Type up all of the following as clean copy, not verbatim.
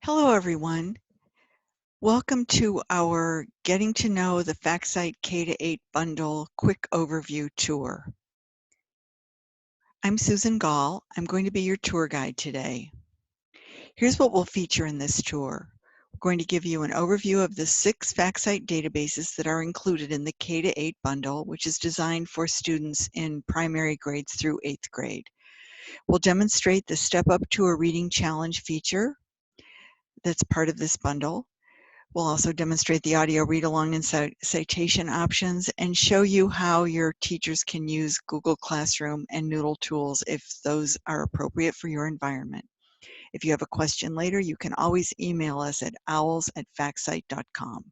Hello, everyone. Welcome to our Getting to Know the FactCite K-8 Bundle Quick Overview Tour. I'm Susan Gall. I'm going to be your tour guide today. Here's what we'll feature in this tour. We're going to give you an overview of the 6 FactCite databases that are included in the K-8 bundle, which is designed for students in primary grades through 8th grade. We'll demonstrate the Step Up to a Reading Challenge feature that's part of this bundle. We'll also demonstrate the audio read-along and citation options and show you how your teachers can use Google Classroom and Noodle tools if those are appropriate for your environment. If you have a question later, you can always email us at owls@factsite.com.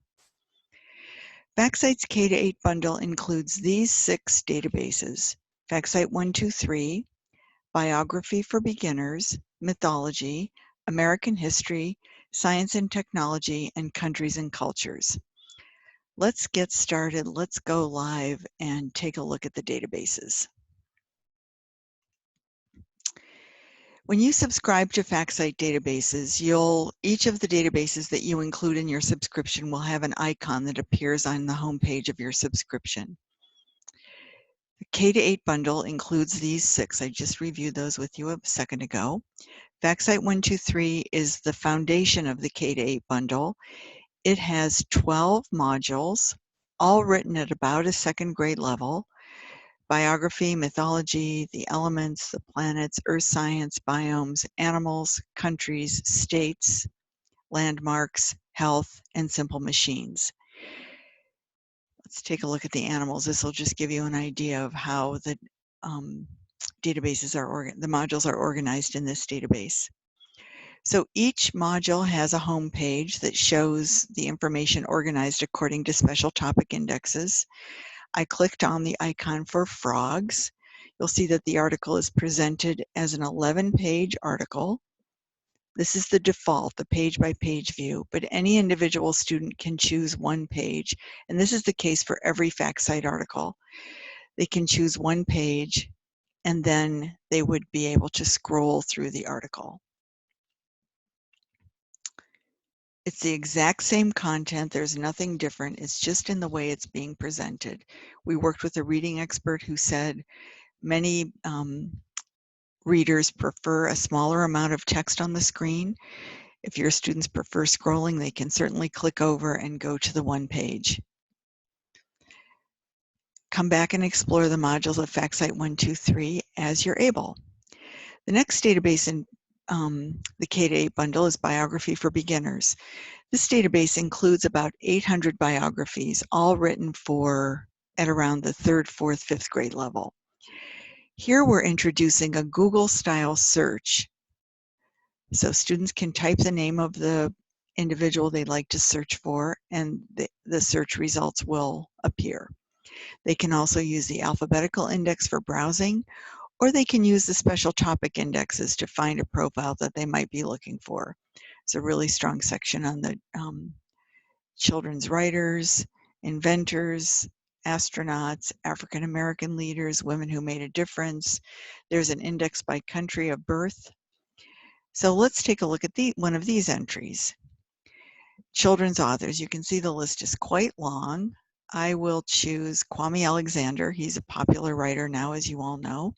FactCite's K-8 bundle includes these 6 databases: FactCite 123, Biography for Beginners, Mythology, American History, Science and Technology, and Countries and Cultures. Let's get started. Let's go live and take a look at the databases. When you subscribe to FactCite databases, each of the databases that you include in your subscription will have an icon that appears on the home page of your subscription. The K-8 bundle includes these 6. I just reviewed those with you a second ago. FactCite 123 is the foundation of the K-8 bundle. It has 12 modules, all written at about a 2nd grade level: biography, mythology, the elements, the planets, earth science, biomes, animals, countries, states, landmarks, health, and simple machines. Let's take a look at the animals. This will just give you an idea of how the modules are organized in this database. So each module has a home page that shows the information organized according to special topic indexes. I clicked on the icon for frogs. You'll see that the article is presented as an 11-page article. This is the default, the page-by-page view, but any individual student can choose one page, and this is the case for every FactCite article. They can choose one page, and then they would be able to scroll through the article. It's the exact same content. There's nothing different. It's just in the way it's being presented. We worked with a reading expert who said many readers prefer a smaller amount of text on the screen. If your students prefer scrolling, they can certainly click over and go to the one page. Come back and explore the modules of FactCite 123 as you're able. The next database in the K-8 bundle is Biography for Beginners. This database includes about 800 biographies, all written at around the 3rd, 4th, 5th grade level. Here we're introducing a Google-style search. So students can type the name of the individual they'd like to search for, and the search results will appear. They can also use the alphabetical index for browsing, or they can use the special topic indexes to find a profile that they might be looking for. It's a really strong section on the children's writers, inventors, astronauts, African American leaders, women who made a difference. There's an index by country of birth. So let's take a look at one of these entries. Children's authors. You can see the list is quite long. I will choose Kwame Alexander. He's a popular writer now, as you all know.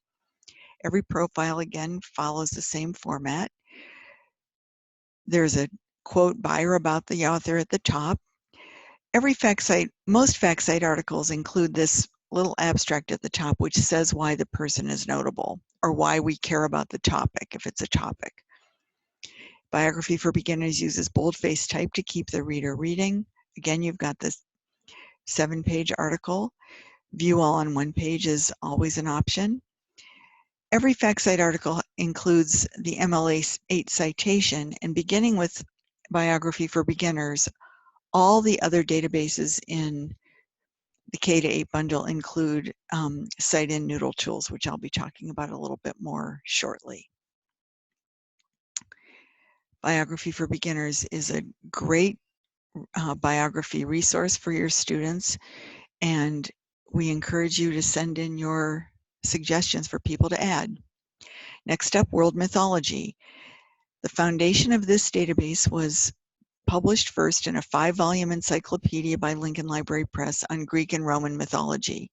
Every profile, again, follows the same format. There's a quote by or about the author at the top. Most FactCite articles include this little abstract at the top, which says why the person is notable, or why we care about the topic, if it's a topic. Biography for Beginners uses boldface type to keep the reader reading. Again, you've got this 7-page article. View all on one page is always an option. Every FactCite article includes the MLA8 citation, and beginning with Biography for Beginners, all the other databases in the K-8 bundle include Cite and Noodle tools, which I'll be talking about a little bit more shortly. Biography for Beginners is a great biography resource for your students, and we encourage you to send in your suggestions for people to add. Next up, World Mythology. The foundation of this database was published first in a 5-volume encyclopedia by Lincoln Library Press on Greek and Roman mythology.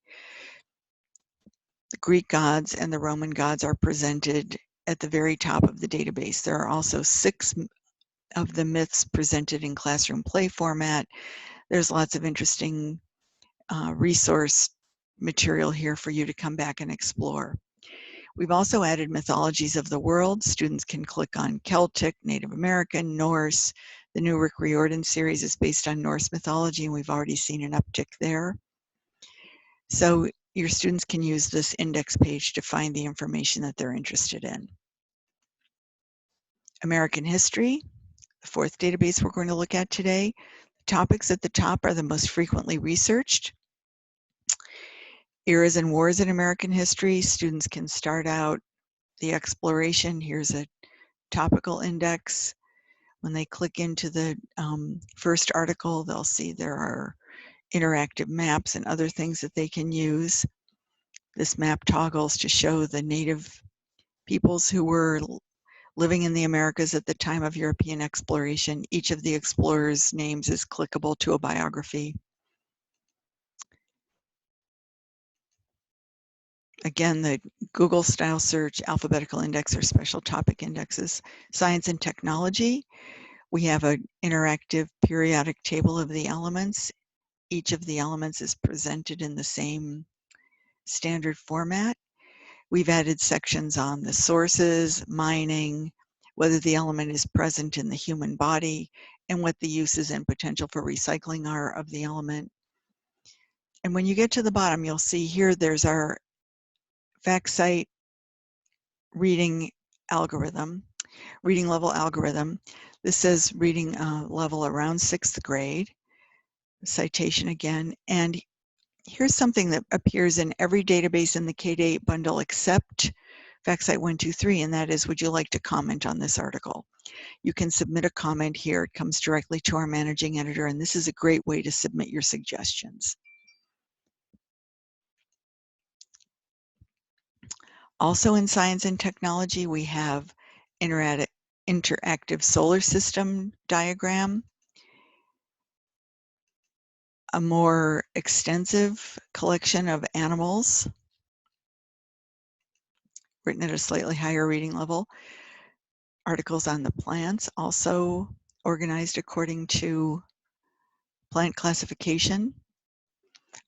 The Greek gods and the Roman gods are presented at the very top of the database. There are also 6 of the myths presented in classroom play format. There's lots of interesting resource material here for you to come back and explore. We've also added mythologies of the world. Students can click on Celtic, Native American, Norse. The new Rick Riordan series is based on Norse mythology, and we've already seen an uptick there. So your students can use this index page to find the information that they're interested in. American history, the 4th database we're going to look at today. The topics at the top are the most frequently researched. Eras and wars in American history. Students can start out the exploration. Here's a topical index. When they click into the first article, they'll see there are interactive maps and other things that they can use. This map toggles to show the native peoples who were living in the Americas at the time of European exploration. Each of the explorers' names is clickable to a biography. Again, the Google style search, alphabetical index, or special topic indexes. Science and technology, we have an interactive periodic table of the elements. Each of the elements is presented in the same standard format. We've added sections on the sources, mining, whether the element is present in the human body, and what the uses and potential for recycling are of the element. And when you get to the bottom, you'll see here there's our FactCite reading algorithm, reading level algorithm. This says reading level around 6th grade, citation again, and here's something that appears in every database in the K-8 bundle except FactCite 123, and that is, would you like to comment on this article? You can submit a comment here. It comes directly to our managing editor, and this is a great way to submit your suggestions. Also in science and technology, we have interactive solar system diagram, a more extensive collection of animals written at a slightly higher reading level, articles on the plants, also organized according to plant classification.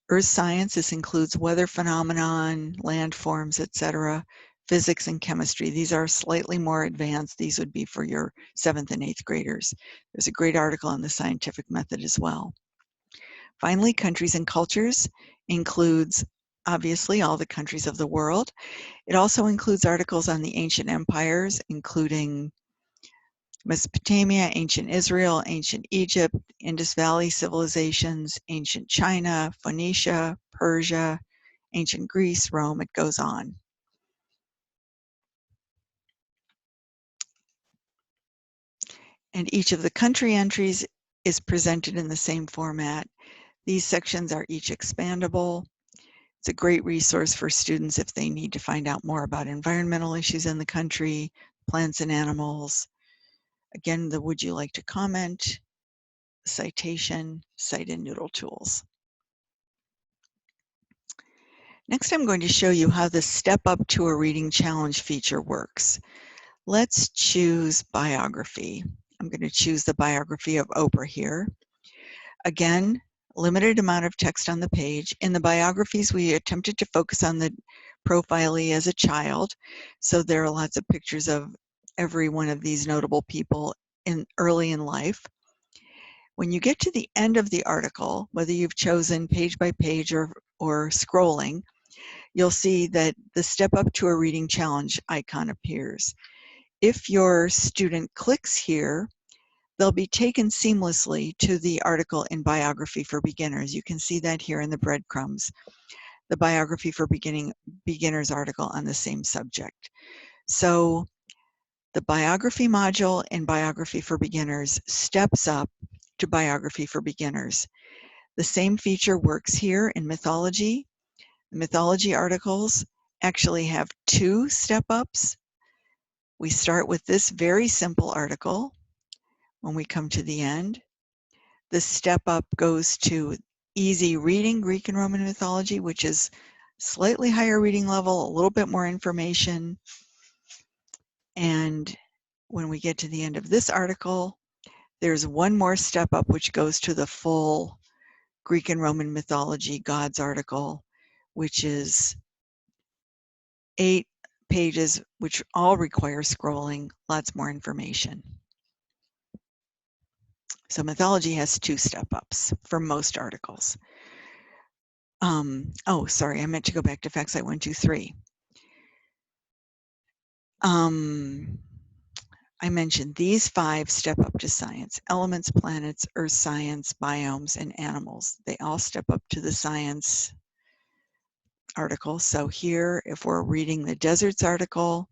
Earth science, this includes weather phenomenon, landforms, etc., physics and chemistry. These are slightly more advanced. These would be for your 7th and 8th graders. There's a great article on the scientific method as well. Finally, countries and cultures includes obviously all the countries of the world. It also includes articles on the ancient empires, including Mesopotamia, ancient Israel, ancient Egypt, Indus Valley civilizations, ancient China, Phoenicia, Persia, ancient Greece, Rome, it goes on. And each of the country entries is presented in the same format. These sections are each expandable. It's a great resource for students if they need to find out more about environmental issues in the country, plants and animals. Again, the would you like to comment, citation, cite and noodle tools. Next, I'm going to show you how the Step Up to a Reading Challenge feature works. Let's choose biography. I'm going to choose the biography of Oprah here. Again, limited amount of text on the page. In the biographies, we attempted to focus on the profile as a child. So there are lots of pictures of every one of these notable people early in life. When you get to the end of the article, whether you've chosen page by page or scrolling, you'll see that the Step Up to a Reading Challenge icon appears. If your student clicks here, they'll be taken seamlessly to the article in Biography for Beginners. You can see that here in the breadcrumbs, the Biography for Beginners article on the same subject. So the Biography module in Biography for Beginners steps up to Biography for Beginners. The same feature works here in Mythology. The Mythology articles actually have 2 step-ups. We start with this very simple article. When we come to the end, the step up goes to easy reading, Greek and Roman mythology, which is slightly higher reading level, a little bit more information. And when we get to the end of this article, there's one more step up, which goes to the full Greek and Roman mythology gods article, which is 8 pages, which all require scrolling, lots more information. So mythology has 2 step ups for most articles. Oh, sorry, I meant to go back to FactCite 123. I mentioned these 5 step up to science: elements, planets, earth science, biomes, and animals. They all step up to the science article. So here, if we're reading the deserts article,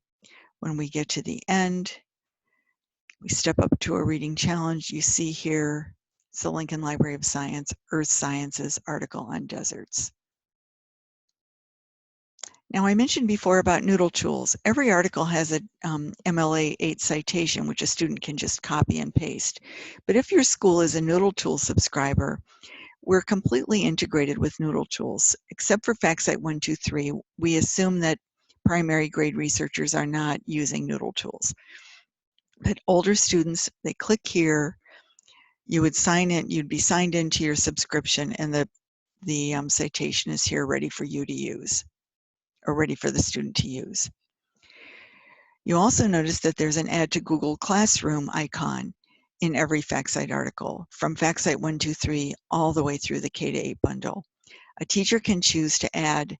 when we get to the end, we step up to a reading challenge. You see here, it's the Lincoln Library of Science, Earth Sciences article on deserts. Now, I mentioned before about Noodle Tools. Every article has a MLA 8 citation, which a student can just copy and paste. But if your school is a Noodle Tools subscriber, we're completely integrated with Noodle Tools. Except for FactCite 123, we assume that primary grade researchers are not using Noodle Tools. But older students, they click here, you would sign in, you'd be signed into your subscription, and the citation is here ready for you to use, or ready for the student to use. You also notice that there's an Add to Google Classroom icon in every FactCite article, from FactCite 123 all the way through the K-8 bundle. A teacher can choose to add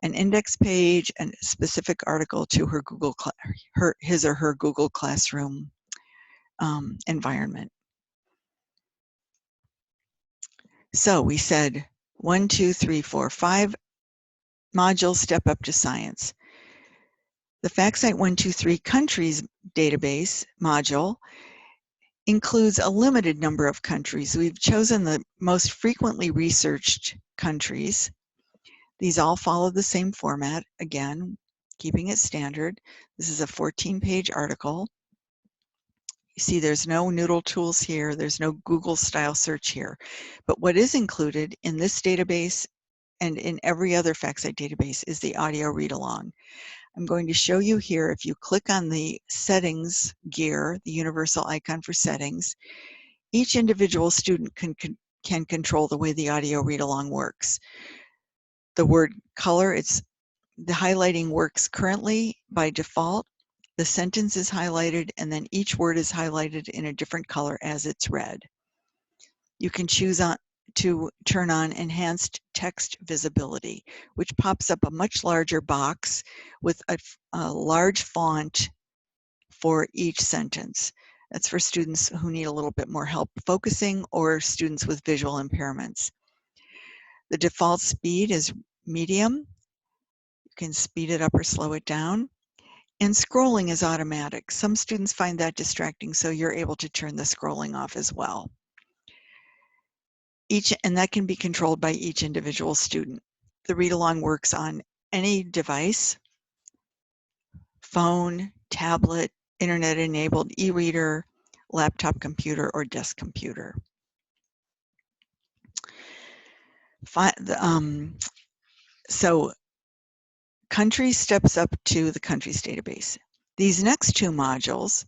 an index page and a specific article to her his or her Google Classroom environment. So we said 1, 2, 3, 4, 5 modules step up to science. The FactCite 123 countries database module includes a limited number of countries. We've chosen the most frequently researched countries. These all follow the same format, again, keeping it standard. This is a 14-page article. You see there's no Noodle Tools here, there's no Google style search here. But what is included in this database and in every other FactCite database is the audio read-along. I'm going to show you here, if you click on the settings gear, the universal icon for settings, each individual student can control the way the audio read-along works. The word color, the highlighting works currently by default. The sentence is highlighted, and then each word is highlighted in a different color as it's read. You can choose to turn on enhanced text visibility, which pops up a much larger box with a large font for each sentence. That's for students who need a little bit more help focusing, or students with visual impairments. The default speed is medium. You can speed it up or slow it down. And scrolling is automatic. Some students find that distracting, so you're able to turn the scrolling off as well. And that can be controlled by each individual student. The read-along works on any device: phone, tablet, internet-enabled e-reader, laptop computer, or desk computer. So country steps up to the countries database. These next 2 modules,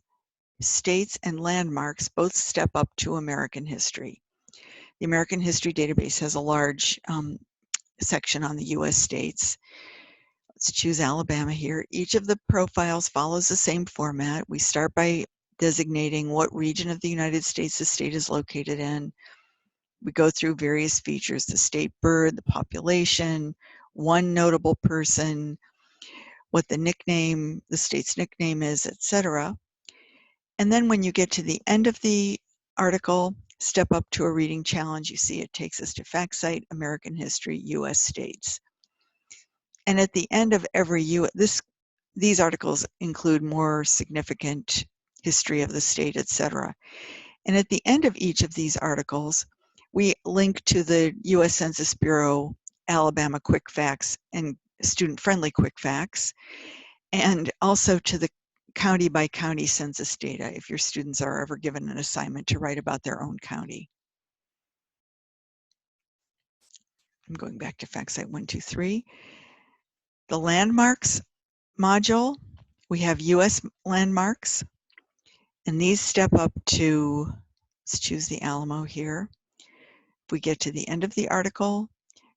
states and landmarks, both step up to American history. The American history database has a large section on the US states. Let's choose Alabama here. Each of the profiles follows the same format. We start by designating what region of the United States the state is located in. We go through various features: the state bird, the population, one notable person, what the state's nickname is, etc. And then when you get to the end of the article, step up to a reading challenge. You see it takes us to FactCite, American history, US states. And at the end of every these articles include more significant history of the state, etc. And at the end of each of these articles, we link to the US Census Bureau Alabama Quick Facts and student-friendly Quick Facts, and also to the county by county census data if your students are ever given an assignment to write about their own county. I'm going back to FactCite 123. The landmarks module, we have US landmarks, and these step up to, let's choose the Alamo here. If we get to the end of the article,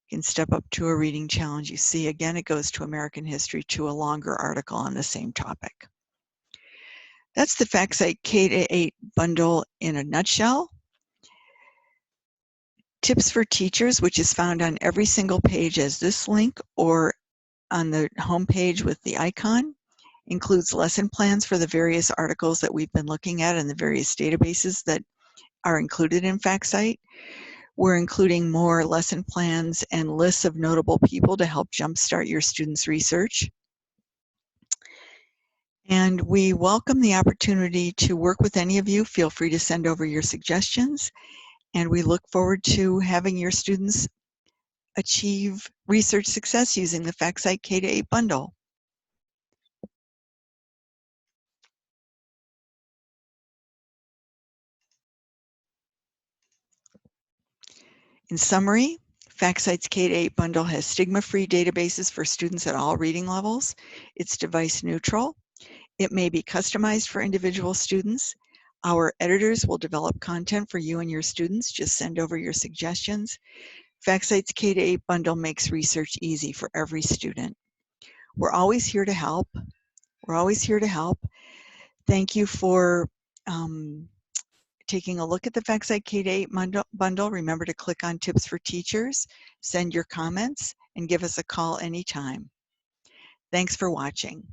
you can step up to a reading challenge. You see again, it goes to American history to a longer article on the same topic. That's the FactCite K-8 bundle in a nutshell. Tips for Teachers, which is found on every single page as this link or on the home page with the icon, includes lesson plans for the various articles that we've been looking at and the various databases that are included in FactCite. We're including more lesson plans and lists of notable people to help jumpstart your students' research. And we welcome the opportunity to work with any of you. Feel free to send over your suggestions. And we look forward to having your students achieve research success using the FactCite K-8 bundle. In summary, FactCite's K-8 bundle has stigma-free databases for students at all reading levels. It's device neutral. It may be customized for individual students. Our editors will develop content for you and your students. Just send over your suggestions. FactCite's K-8 bundle makes research easy for every student. We're always here to help. We're always here to help. Thank you for taking a look at the FactCite K-8 bundle. Remember to click on Tips for Teachers, send your comments, and give us a call anytime. Thanks for watching.